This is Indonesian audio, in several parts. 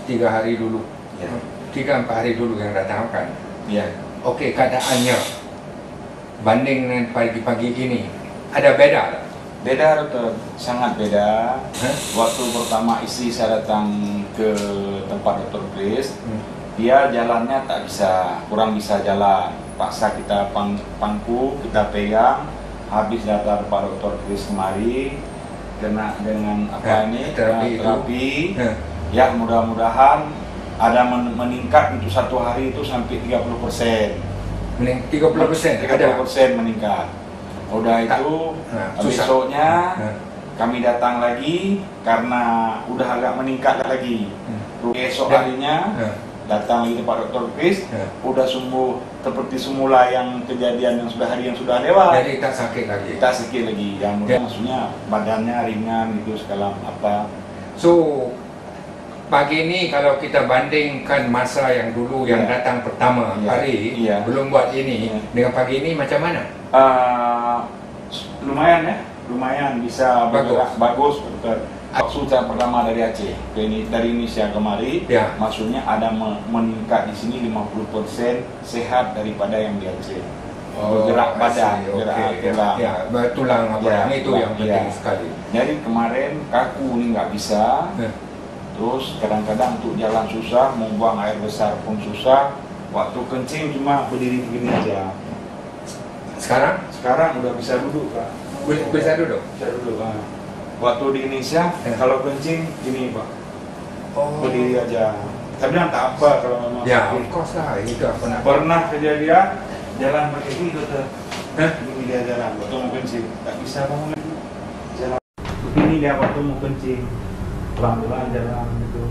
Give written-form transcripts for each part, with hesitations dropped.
3 hari dulu, Ya. 3-4 hari dulu yang datang kan. Ya. Okey, keadaannya banding dengan pagi-pagi ini ada beda tak? Beda dokter, sangat beda. Waktu pertama istri saya datang ke tempat dokter Chris, dia jalannya tak bisa, kurang bisa jalan. Paksa kita pangku, kita pegang. Habis datang Pak Dokter Chris kemari, kena dengan terapi. Ya mudah-mudahan ada meningkat untuk 1 hari itu sampai 30%. 30%? 30% meningkat. Udah itu besoknya kami datang lagi karena udah agak meningkat lagi. Esok harinya datang lagi ke Pak Dokter Chris, udah sembuh seperti semula yang kejadian yang sudah lewat. Jadi tak sakit lagi. Tak sakit lagi. Yang maksudnya badannya ringan gitu segala apa. So pagi ini kalau kita bandingkan masa yang dulu yang datang pertama kali belum buat ini dengan pagi ini macam mana? Lumayan ya, lumayan bisa bergerak bagus dokter. Maksud saya pertama dari Aceh ke ini, dari Indonesia kemari, maksudnya ada meningkat di sini 50% sehat daripada yang di Aceh. Bergerak badan, gerak tulang. Ya, tulang apa itu yang penting sekali. Jadi kemarin kaku ini nggak bisa. Terus kadang-kadang untuk jalan susah, mau buang air besar pun susah. Waktu kencing cuma berdiri begini aja. Sekarang? Sekarang udah bisa duduk, Pak. Bisa duduk? Bisa duduk, Pak. Waktu di Indonesia, kalau kencing gini, Pak. Berdiri aja. Tapi tak apa kalau memang. Ya, of course lah. Itu apa? Pernah kejadian jalan pakai ini, dokter. Begini dia jalan, waktu mau kencing. Tak bisa bangun lagi. Jalan. Begini dia waktu mau kencing. Pelan-pelan jalan gitu.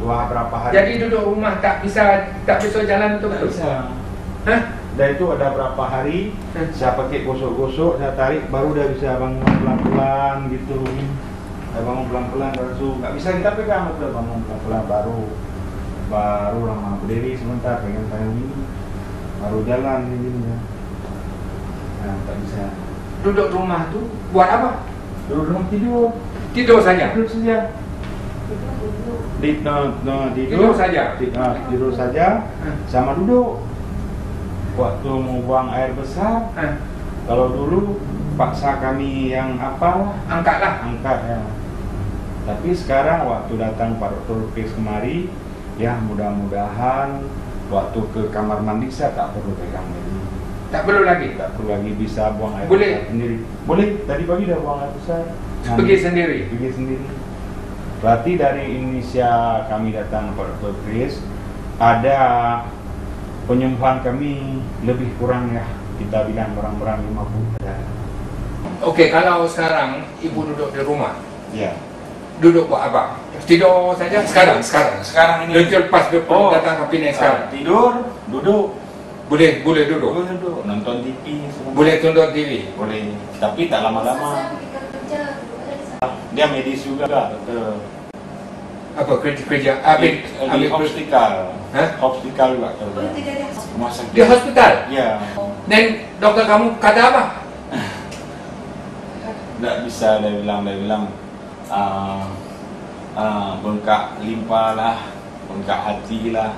Berapa hari. Jadi duduk rumah tak bisa jalan betul-betul? Tak bisa. Dan itu ada berapa hari saya pakai gosok-gosok, saya tarik baru dia bisa bangun pelan-pelan gitu. Saya bangun pelan-pelan langsung nggak bisa kita pegang, betul bangun pelan-pelan baru lama berdiri sebentar pegang ini baru jalan ini ya. Nah, tak bisa. Duduk rumah tuh buat apa? Duduk rumah tidur. Tidur saja. Tidur saja. Tidur saja. Tidur saja sama duduk. Waktu mau buang air besar, kalau dulu paksa kami yang angkat ya. Tapi sekarang waktu datang Pak Dokter Chris kemari, ya mudah-mudahan waktu ke kamar mandi saya tak perlu pegang lagi. Tak perlu lagi? Tak perlu lagi, bisa buang air besar sendiri. Boleh, tadi pagi dah buang air besar. Pergi sendiri? Pergi sendiri. Berarti dari Indonesia kami datang Pak Dokter Chris, ada penyembuhan kami lebih kurang ya, kita bilang orang-orang 50 ada. Oke, kalau sekarang ibu duduk di rumah, duduk buat apa? Tidur saja? Sekarang ini. Lepas datang ke Penang sekarang. Tidur, duduk. Boleh duduk. Nonton TV. Boleh tonton TV. Boleh, tapi tak lama-lama. Dia medis juga, dokter. Apa kerja? Di obstikal. Obstikal juga kerja. Rumah sakit. Di hospital? Ya. Dan dokter kamu kata apa? Tidak bisa, dia bilang bengkak limpa lah, bengkak hati lah,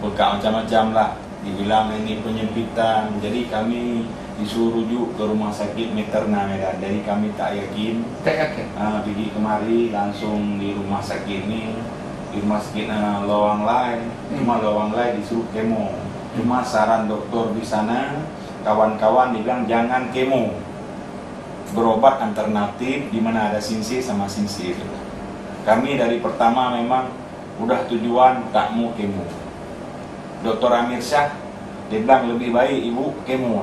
bengkak macam-macam lah. Dibilang ini penyempitan. Jadi kami disuruh rujuk ke rumah sakit Meterna Medan. Jadi kami tak yakin. Pergi kemari langsung di rumah sakit ini, di rumah sakit Lawang Lai. Cuma Lawang Lai disuruh kemo. Cuma saran dokter di sana, kawan-kawan dibilang jangan kemo. Berobat alternatif di mana ada sinsi sama sinsi. Kami dari pertama memang udah tujuan tak mau kemo. Dr. Amir Syah dia bilang lebih baik ibu kemo.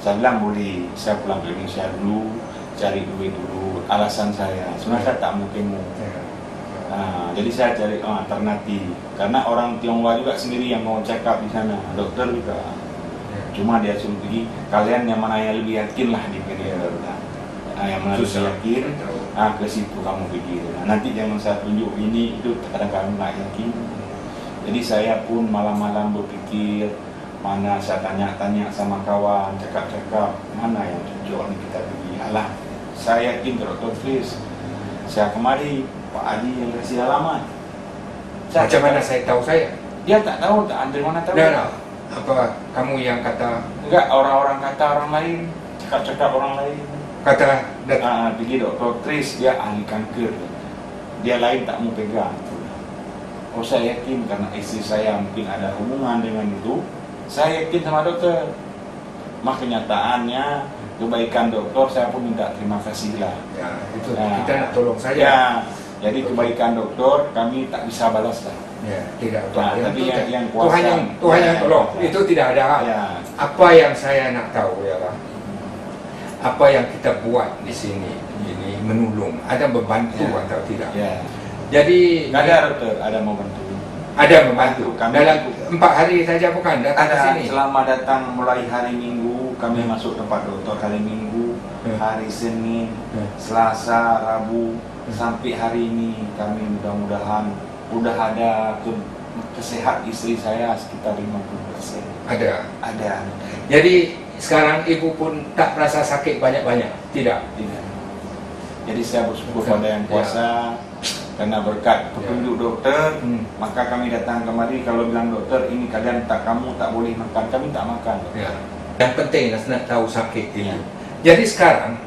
Saya bilang boleh, saya pulang ke Indonesia dulu, cari duit dulu. Alasan saya, sebenarnya saya tak mau kemo. Jadi saya cari alternatif. Karena orang Tionghoa juga sendiri yang mau check up di sana, dokter juga. Cuma dia suruh pergi, kalian yang mana yang lebih yakin lah di periode. Yang mana lebih yakin, ke situ kamu pergi. Nanti jangan saya tunjuk ini, itu kadang-kadang nggak yakin. Jadi saya pun malam-malam berpikir, mana saya tanya-tanya sama kawan, cakap-cakap, mana yang cocok nih kita pergi. Alah, saya yakin ke Dr. Chris. Saya kemari, Pak Adi yang kasih alamat. Macam mana saya tahu saya? Dia tak tahu, tak dari mana tahu. Dah, apa kamu yang kata? Enggak, orang-orang kata orang lain, cakap-cakap orang lain. Kata pergi Dr. Tris, dia ahli kanker. Dia lain tak mau pegang. Oh, saya yakin karena istri saya mungkin ada hubungan dengan itu. Saya yakin sama dokter. Maka kenyataannya kebaikan dokter, saya pun minta terima kasih lah. Ya, itu kita nak tolong saja. Ya, jadi kebaikan dokter kami tak bisa balas lah. Ya, tidak. Tapi yang kuasa Tuhan yang tolong. Itu tidak ada. Ya. Apa yang saya nak tahu ialah apa yang kita buat di sini ini menolong, ada membantu atau tidak. Ya. Jadi ada dokter, ada membantu. Ada membantu. Kami Dalam 4 hari saja bukan datang ke sini. Selama datang mulai hari Minggu kami masuk tempat dokter hari Minggu, hari Senin, Selasa, Rabu sampai hari ini kami mudah-mudahan udah ada kesehat istri saya sekitar 50%. Ada. Jadi sekarang ibu pun tak rasa sakit banyak-banyak? Tidak. Jadi saya bersyukur pada yang kuasa. Karena berkat petunjuk dokter, maka kami datang kemari. Kalau bilang dokter, ini kalian kamu tak boleh makan, kami tak makan. Ya. Yang penting nak tahu sakit ini. Jadi sekarang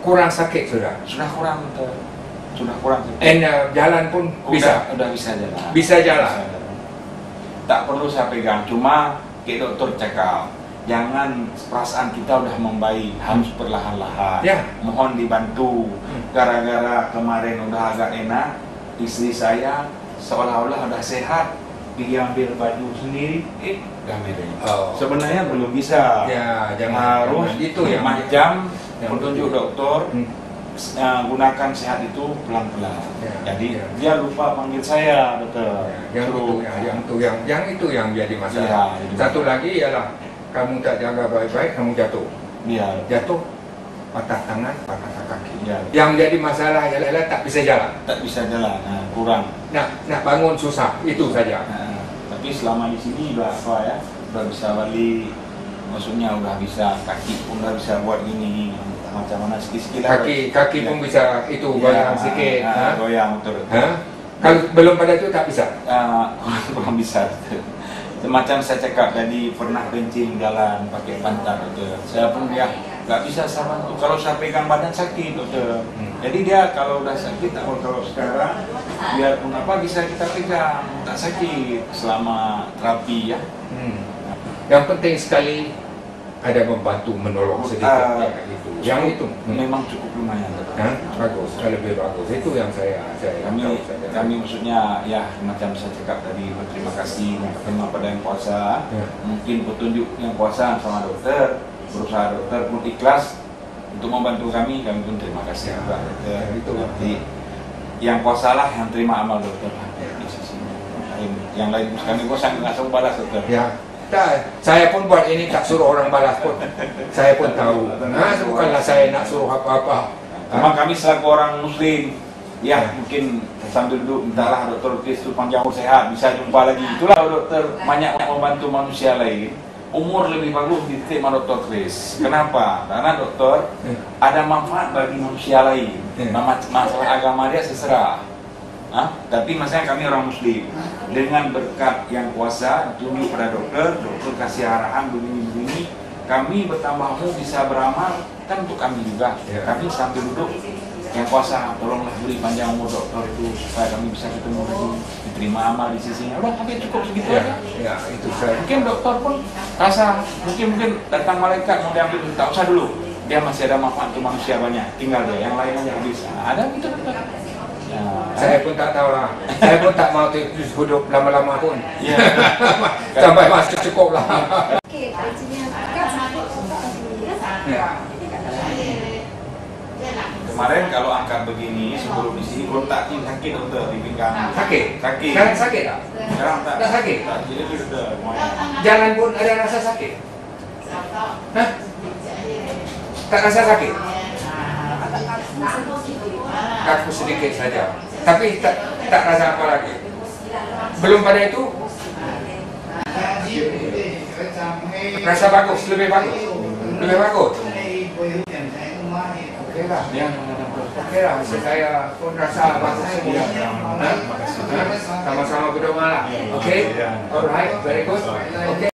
kurang sakit sudah. Sudah kurang dokter. Sudah kurang sakit. Jalan pun bisa. Udah bisa jalan. Bisa jalan. Tak perlu saya pegang. Cuma dokter cakap, jangan perasaan kita udah membaik, harus perlahan-lahan. Ya. Mohon dibantu. Gara-gara kemarin udah agak enak, istri saya seolah-olah udah sehat, dia ambil baju sendiri, udah merah. Sebenarnya belum bisa. Ya, jangan harus itu ya. Macam petunjuk dokter, gunakan sehat itu pelan-pelan. Ya. Jadi dia lupa panggil saya, dokter. Ya. Yang itu yang jadi masalah. Ya, satu lagi ialah kamu tak jaga baik-baik, kamu jatuh. Iya. Jatuh, patah tangan, patah kaki. Ya. Yang jadi masalah ialah tak bisa jalan. Tak bisa jalan, kurang. Nak bangun susah, itu saja. Tapi selama di sini udah apa ya, udah bisa balik. Maksudnya udah bisa, kaki pun udah bisa buat gini, macam mana sikit-sikit lah. Kaki pun bisa itu goyang sedikit. Goyang betul. Kalau belum pada itu tak bisa. Belum bisa. Semacam saya cakap tadi, pernah kencing jalan pakai pantat, dokter. Saya pun nggak bisa saya bantu. Kalau saya pegang badan sakit, dokter. Jadi dia kalau udah sakit, kalau sekarang biarpun apa bisa kita pegang, tak sakit selama terapi ya. Yang penting sekali ada membantu menolong sedikit gitu. Yang itu memang cukup lumayan. Bagus, lebih bagus. Itu yang saya kami maksudnya ya macam saya cakap tadi, berterima kasih pertama pada yang kuasa. Mungkin petunjuk yang kuasa sama dokter, berusaha dokter pun ikhlas untuk membantu kami pun terima kasih juga. Itu nanti yang kuasa lah yang terima amal dokter. Yang lain kami bosan nggak tahu balas dokter. Ya. Saya pun buat ini tak suruh orang balas pun. Saya pun tahu. Bukanlah saya nak suruh apa-apa. Memang kami selaku orang muslim, ya mungkin sambil duduk mintalah dokter Tris itu panjang umur sehat, bisa jumpa lagi. Itulah dokter banyak membantu manusia lain. Umur lebih bagus di titik dokter Tris. Kenapa? Karena dokter ada manfaat bagi manusia lain. Masalah agama dia seserah. Tapi maksudnya kami orang muslim dengan berkat yang kuasa tunjuk pada dokter kasih arahan begini-begini, kami bertambah bisa beramal kan untuk kami juga. Kami sambil duduk yang kuasa tolonglah beri panjang umur dokter itu supaya kami bisa ketemu lagi, diterima amal di sisinya. Udah tapi cukup segitu aja. Ya, itu saya. Mungkin dokter pun rasa mungkin datang malaikat mau diambil, tak usah dulu. Dia masih ada manfaat untuk manusia banyak. Tinggal dia yang lain aja bisa. Ada gitu dokter. Saya pun tak tahu lah. Saya pun tak mau hidup lama-lama pun. Sampai masih cukup lah. Kemarin kalau angkat begini sebelum di sini kontak sakit dokter di pinggang. Sakit. Sekarang sakit tak? Sekarang tak. Tak sakit. Jadi sudah. Jalan pun ada rasa sakit. Tak rasa sakit. Kaku sedikit saja, tapi tak rasa apa lagi. Belum pada itu rasa bagus, lebih bagus. Okey lah. Oke lah, saya pun rasa bagus semua. Sama-sama berdoa lah. Oke, alright, very good. Oke.